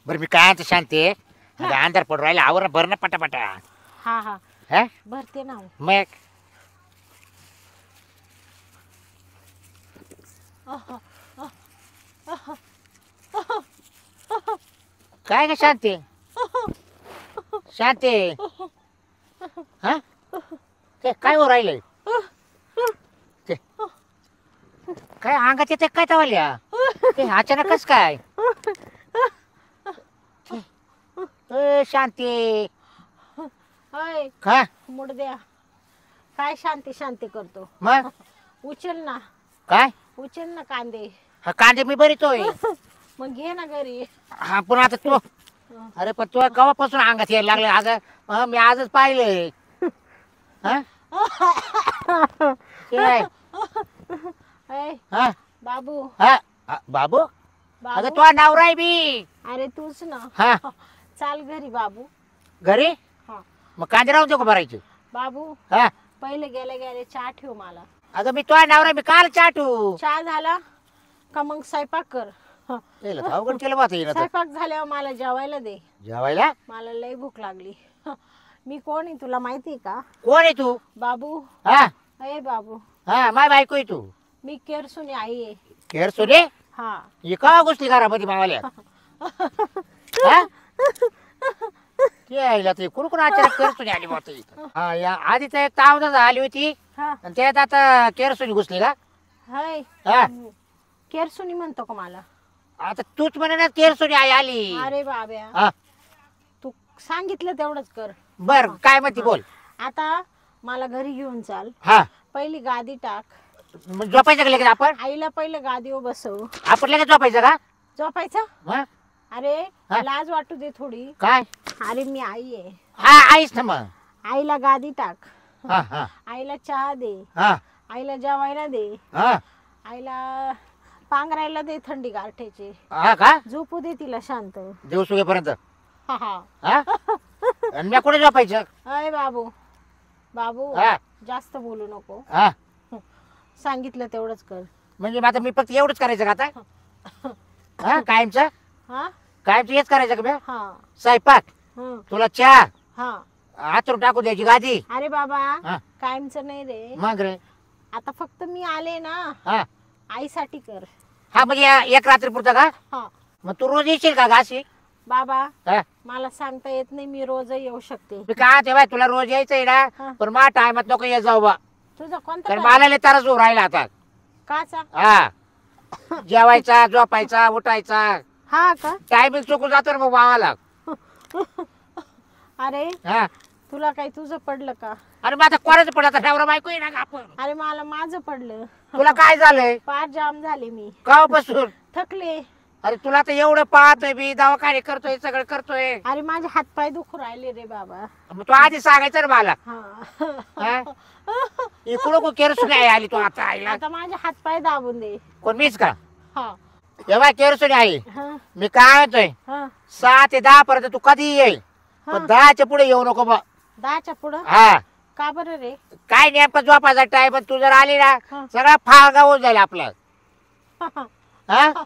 बरं मी काय आता शांती आता अंधार पडून राहिला आवर भर ना पटापटा. हा हा हा भरते ना. मग काय ग शांती शांती हा ते काय हो राहिलंय ते काय अंगात येते काय तवाल्या ते अचानक कस काय शांती होय का मुडद्या काय शांती शांती करतो. मग उचल ना काय उचल ना कांदे. हा कांदे मी बरीतोय मग घे ना घरी. हा पण आता तू अरे पण तू केव्हापासून अंगात यायला लागलं अगं मी आजच पाहिलंय हा काय ऐ हा बाबू हा बाबू अगं बाबू तो नवरा आहे मी अरे तूच ना. हा चाल घरी बाबू. घरी हा मग कांदे राहून देऊ का भरायचे बाबू हा पहिले गेले गेले चहा ठेव मला. अगं मी तो नवरा मी काल चाटू चहा झाला का मग स्वयंपाक कर. अवघड केलं बा येणं तर स्वयंपाक झाल्यावर मला जेवायला दे. जेवायला मला लय भूक लागली. मी कोण आहे तुला माहिती का? कोण आहे तू बाबू. हा अरे बाबू हा माय बायको आहे तू मी केरसुनी आई आहे. केर सोने हा ही का गोष्टी घरामध्ये मावाल्या हा ते आईला ते कुणकुण अचानक केर सोनी आली होती हा या आधी तर एक तावदा आली होती हा आणि त्यात आता केर सोनी घुसली का हाय हा केरसुनी म्हणतो का मला? आता तूच म्हणे ना केर सोनी आई आली अरे बाब्या हा तू सांगितलं तेवढंच कर. बर काय म्हणते बोल आता मला घरी घेऊन चाल. हा पहिली गादी टाक. मग झोपायचं का लगेच आपण आईला पहिलं गादीवर बसव. आपण लगेच झोपायचं का झोपायचं. हा? अरे हा? लाज वाटू दे थोडी. काय अरे मी आई आहे. हा आईस ना मग आईला गादी टाक. हा हा आईला चहा दे. हा आईला जेवायला दे. हा आईला पांघरायला दे थंडी गारठ्याची. हा का झोपू दे तिला शांत. दिवस उगेपर्यंत हा हा हा आणि मी कुठे झोपायचं अय बाबू बाबू हा जास्त बोलू नको. हा सांगितलं तेवढंच कर. म्हणजे मग आता मी फक्त एवढंच करायचं का आता हा कायमचं हा कायमचं हेच करायचं का बे हा स्वयंपाक हं, तुला चहा हा आतून टाकू द्यायची गादी अरे बाबा हा. कायमचं नाही रे. मग रे आता फक्त मी आले ना हा आईसाठी कर. हा म्हणजे एक रात्री पुरता का हा मग तू रोज येशील का घाशी बाबा हा मला सांगता येत नाही मी रोज येऊ शकते. मी काय ते बाय तुला रोज यायचंय हा. ना पण मा टायमात नको येत जाऊ बा तुझा कोणता कारण time? मला लय त्रास होऊ राहिला आता काचा हा जेवायचा झोपायचा उठायचा हा का टायमिंग चुकून जातो ना मग भावाला अरे हा तुला काही तुझं पडलं का? अरे मग आता कोणाचं पण आता नवरा बायको आहे ना का आपण अरे मला माझं पडलं. तुला काय झालंय पार जाम झाले मी. कावपासून थकले. अरे तुला तर एवढं पाहतोय मी दवाखाने करतोय सगळं करतोय अरे माझे हातपाय दुखू राहिले रे बाबा. मग तू आधी सांगायचं ना मला हा हा? इकडं केरसून आहे आली तू आता आईला आता माझे हातपाय दाबून दे. कोण मीच का हा एव्हा केरसून आहे हा मी काय म्हणतोय हा 6 ते 10 पर्यंत तू कधी येईल पण 10च्या पुढे येऊ नको बा 10च्या पुढं हा का बरं रे? काय नेमकं झोपायचा टाइम तू जर आली ना हा. सगळा फाळगा होऊन जाईल आपला हा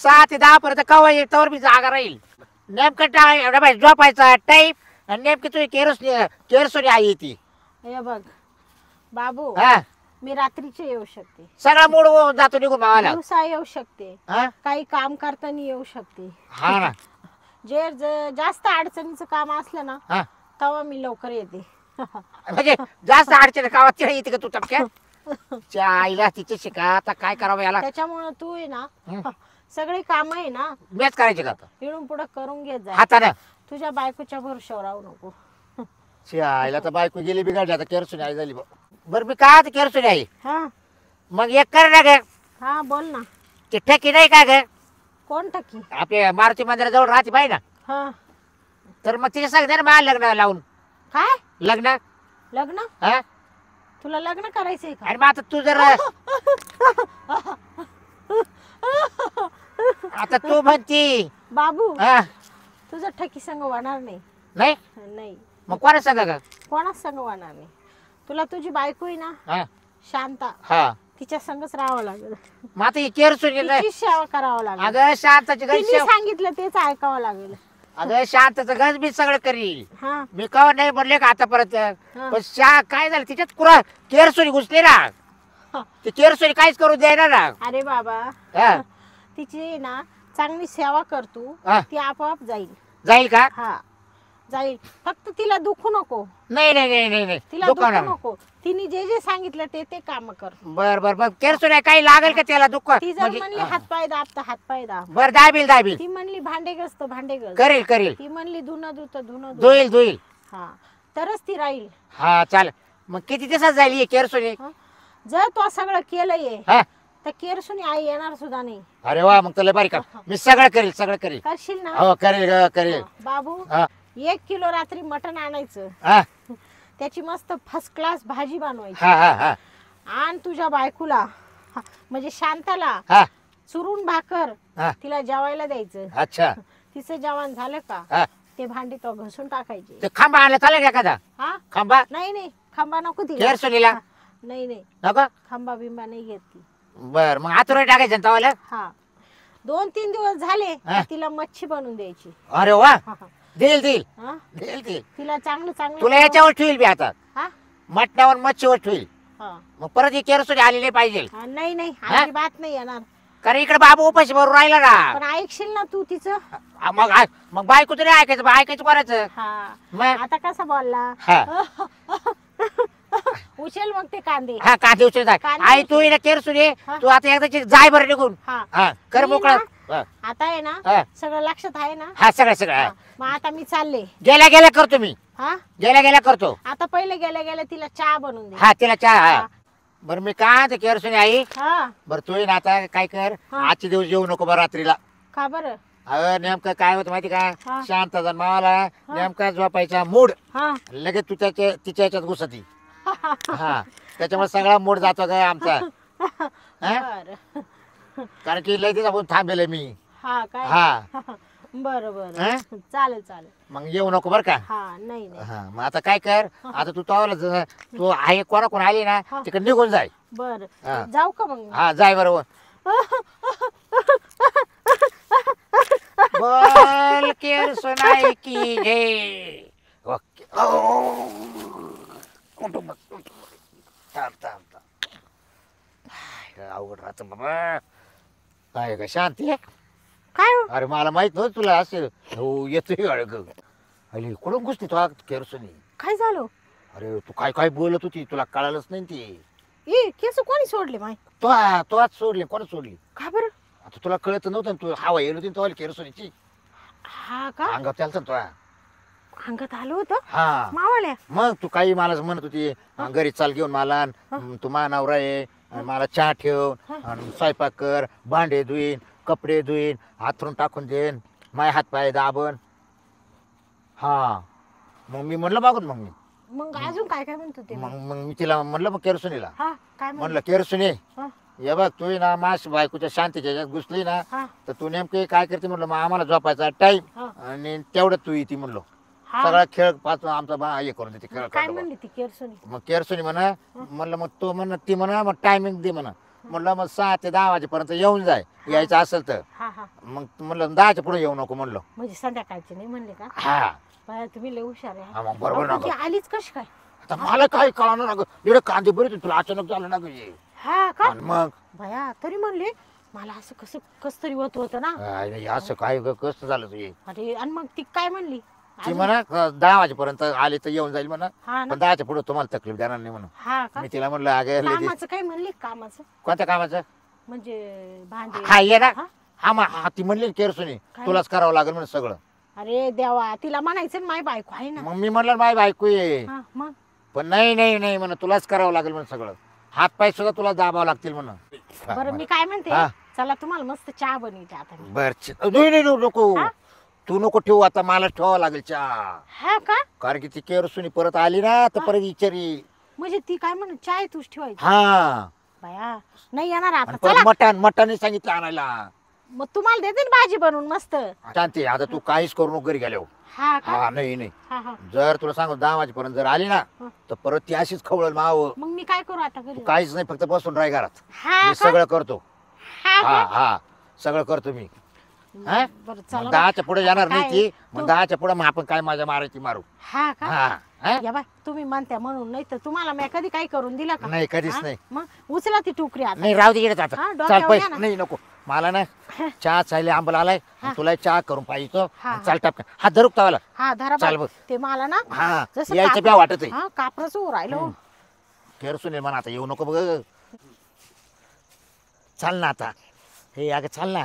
6 ते 10 पर्यंत कवा येईल तर मी जागा राहील नेमकं टाइम झोपायचा टाईम आणि नेमकी तुझी केरसोनी आई ती हे बघ बाबू हा मी रात्रीचे येऊ शकते. सगळा मूड होऊन जातो निघून भावाला दिवसा येऊ शकते. हा काही काम करताना येऊ शकते. हा ना जास्त अडचणीचं काम असलं ना हा तेव्हा मी लवकर येते. म्हणजे जास्त अडचण गावात येते का तू टपक्यात आईला तिचे शिका आता काय करावं याला त्याच्यामुळे तू आहे ना हं. सगळी काम आहे ना मॅच करायचे का आता इडून पुढे करून घेत जा. हातानं तुझ्या बायकोच्या भरोशावर राहू नको. आईला तर बायको गेली बिघडली आता केरसुनी आई झाली बरं मी काय आता केरसुनी आई हा मग एक कर ना ग हा बोल ना. ते ठेकी नाही का ग कोण टक्की? आपल्या मारुती मंदिराजवळ राहते पाहिजे ना हा तर मग तिच्या सांगते ना मला लग्न लावून काय लग्न लग्न? हा तुला लग्न करायचंय का? आणि मग आता तू जर आता तू म्हणती बाबू हा तुझं ठकी संग होणार नाही. नाही नाही मग कोणा सांगा का कोणाच संग होणार नाही. तुला तुझी बायको आहे ना हा शांता हा तिच्या संगच राहावं लागेल. मग आता ही केरसुनीला तिची सेवा करावं लागेल. अगं शांताची गज तिने सांगितलं तेच ऐकावं लागेल. अगं शांताचं गज मी सगळं करील. हा मी कवा नाही म्हणले का आतापर्यंत. हा. पण काय झालं तिच्यात कुरा केरसुनी घुसली ना. हा. ती केरसुनी काहीच करू देणार ना. अरे बाबा हा. तिची ना चांगली सेवा करतो हा. ती आपोआप जाईल. जाईल का? हा जाईल. फक्त तिला दुखू नको. नाही नाही नाही नाही नाही तिला दुखू दुकानावर. नको. तिने जे जे सांगितलं ते काम कर. बर बर बर केरसुनी काही लागेल का त्याला दुःख ती जर म्हणली हातपाय दाब तर हातपाय दाब. बर दाबील दाबील ती म्हणली भांडे घास तर भांडे घास. करेल करेल ती म्हणली धुणं धुत तर धुणं धु. धुईल धुईल. हा तरच ती राहील. हा चालेल. मग किती दिवसात जाईल ही केरसुनी? हा. जर तो सगळं केलंय हा तर केरसुनी आई येणार सुद्धा नाही. अरे वा मग तुला बारीक मी सगळं करेल सगळं करेल. करशील ना? हो करेल ग करेल. हा. बाबू हा 1 किलो रात्री मटण आणायचं. हा त्याची मस्त फर्स्ट क्लास भाजी बनवायची. हा हा हा आणि तुझ्या बायकोला म्हणजे शांताला हा चुरून भाकर हा. तिला जेवायला द्यायचं. अच्छा तिचं जेवण झालं का हा ते भांडी तो घसून टाकायचे. ते खांबा आणला चालेल का एखादा? हा खांबा नाही नाही खांबा नको तिला. केरसुनीला नाही नाही नको. खांबा बिंबा नाही घेत ती. बर मग आतुराई टाकायचं ना तवाला. हा 2-3 दिवस झाले हा. की तिला मच्छी बनवून द्यायची. अरे वा हा, हा. देईल देईल हा? देईल देईल. तिला चांगलं चांगलं तुला याच्यावर ठेवील बी आता हा? मटणावर मच्छीवर ठेवील. हा. मग परत ही केरसुनी आली नाही पाहिजे. हा, नाही नाही हा? अजिबात नाही येणार. कारण इकडे बाबू उपाशी भरून राहिला पण ना. ऐकशील ना तू तिचं. मग बायको तरी ऐकायचं ऐकायचं करायचं. हा मग आता कसा बोलला. हा उचल मग ते कांदे. हा कांदे उचल जाय. कांदे आई उचल. तू ना केरसुनी हा. तू आता एकदा जाय बरं निघून. हा हा कर मी मोकळं. ना- हा. आता आहे ना हा. सगळं लक्षात आहे ना. हा सगळं सगळं हा. हा. मग आता मी चालले. गेल्या गेल्या करतो मी. हा गेल्या गेल्या करतो. आता पहिले गेल्या गेल्या तिला चहा बनवून दे. हा तिला चहा हा. हा. बरं मी काय ते केरसुनी आई हा बरं तू ना आता काय कर हा. आजचे दिवस जेवू नको बरं रात्रीला. का बरं. अगं नेमकं काय होतं माहिती का हा. शांत मावाला नेमका झोपायचा मूड हा लगेच तू तिच्या याच्यात घुसती. हा त्याच्यामुळे सगळा मूड जातो का आमचा. हा? बर कारण की लय दिवसापासून थांबेल मी. हा काय हा बरं बरं हा? चालेल चालेल. मग येऊ नको बरं का. हा नाही नाही हा मग आता काय कर आता तू तवाला तू आहे कोणा कोण आली ना हा. तिकडे निघून जाय. हा. बरं जाऊ का मग. हा जाय बरोबर. बोल केरसुनाई की जय. ओके. उठून बस, उठून बस. थांब थांब थांब. काय अवघड राहतं बाबा. काय का शांती आहे? काय हो? अरे मला माहित नव्हतं तुला असं हो येतोय अळग. अरे कुठून घुसती तू केरसुनी? काय झालं. अरे तू काय काय बोलत होती तुला कळालंच नाही ती. ए केस कोणी सोडले माय. तो आज सोडली कोण सोडली? का बरं. आता तुला कळत नव्हतं ना, तू हवा येल होती तो केरसुनीची हा का अंगात चालतं ना तो. अंगात आलं होतं हा मावाल्या. मग तू काही मला म्हणत होती घरी चाल घेऊन मला तू माझा नवरा आहे आणि मला चहा ठेव आणि स्वयंपाक कर भांडे धुईन कपडे धुईन हातरून टाकून देईन माय हात पाय दाबन. हा मग मी म्हणलं मागून मग मी मग अजून काय काय म्हणतो ते. मग मग मी तिला म्हणलं मग केरसुनीला हा काय म्हणलं केरसुनी हा हे बघ तू ना मास बायकोच्या शांतीच्या याच्यात घुसली ना हा तर तू नेमके काय करते म्हणलं मग आम्हाला झोपायचा टाइम हा. आणि तेवढं तू येते म्हणलो हा. सगळा खेळ पाच आमचा हे करून देते खेळ काय काढतो. म्हणली ती केरसुनी. मग केरसुनी म्हणा म्हणलं मग तो म्हणा ती म्हणा मग टायमिंग दे म्हणा म्हणलं मग 6 ते 10 वाजेपर्यंत येऊन जाय यायचं असेल तर. हा हा मग म्हणलं 10च्या पुढे येऊ नको म्हणलं. म्हणजे संध्याकाळचे नाही म्हणले का. हा बाया तुम्ही लय हुशार आहे. हा, मग बरोबर अहो, ती ना आलीच कशी काय. आता मला काय कळणार ना ग एवढे कांदे बरे तुला अचानक झालं ना ग हे. हा का आणि मग भया तरी म्हणले मला असं कसं कस तरी होत होतं ना. नाही, असं काय ग कसं झालं तुझे. अरे आणि मग ती काय म्हणली. ती म्हणा 10 वाजेपर्यंत आले तर येऊन जाईल म्हणा हा ना पण 10च्या पुढे तुम्हाला तकलीफ देणार नाही म्हणून. हा का मी तिला म्हणलं अगं लगेच- कामाचं काय म्हणली कामाचं कोणत्या कामाचं म्हणजे भांडे. हा ये ना हा? हा मग हा ती म्हणली केरसुनी काय? तुलाच करावं लागेल म्हणून सगळं. अरे देवा तिला म्हणायचं ना, माय बायको आहे ना. मग मी म्हणलं माय बायको ये हा मग पण नाही नाही नाही म्हणून तुलाच करावं लागेल म्हणून सगळं हात पाय सुद्धा तुला दाबावं लागतील म्हणून. बरं मी काय म्हणते हा. चला तुम्हाला मस्त चहा बनवते आता मी. बर नाही नाही नको हा? तू नको ठेवू आता मला ठेवावं लागेल चहा हा का कारण की ती केरसुनी परत आली ना तर परत विचारी. म्हणजे ती काय म्हणत चाय तूच ठेवायची. हा बाया नाही येणार आता आणि चला. परत मटण मटण सांगितलं आणायला. मग तुम्हाला देते ना भाजी बनवून मस्त. शांती आता तू काहीच करू नको घरी गेल्यावर. हा का? हा नाही नाही हा हा. जर तुला सांगू 10 वाजेपर्यंत जर आली ना हं. तर परत ती अशीच खवळल माव. मग मी काय करू आता तू घरी? काहीच नाही फक्त बसून राह घरात. हा मी का? सगळं करतो. हा हा का? हा सगळं करतो मी. हा? बरं मग चला. 10च्या पुढे जाणार नाही काय? ती. मग तू- 10च्या पुढे मग आपण काय माझ्या मारायची मारू. हा का? हा हा? या बाय तुम्ही म्हणत्या म्हणून, नाही तर तुम्हाला मी कधी काही करून दिला का? नाही कधीच हा? नाही. मग उचला ती टोकरी आता. नाही राहू दे इकडेच आता. हा, चाल डोक्यावर पैसे घ्या ना. नाही नको मला ना चहा चालले आंबला आलाय हा. तुला चहा करून पाहिजे तो. हा. चाल टाप हात धरू का तवाला. हा धरा चाल बाई. बघ. ते मला ना हा जसं यायचं काप- प्या वाटत आहे. हा कापरच उभं राहिलं हो. केरसून म्हणा आता येऊ नको बघ. चाल ना आता हे अगं चाल ना.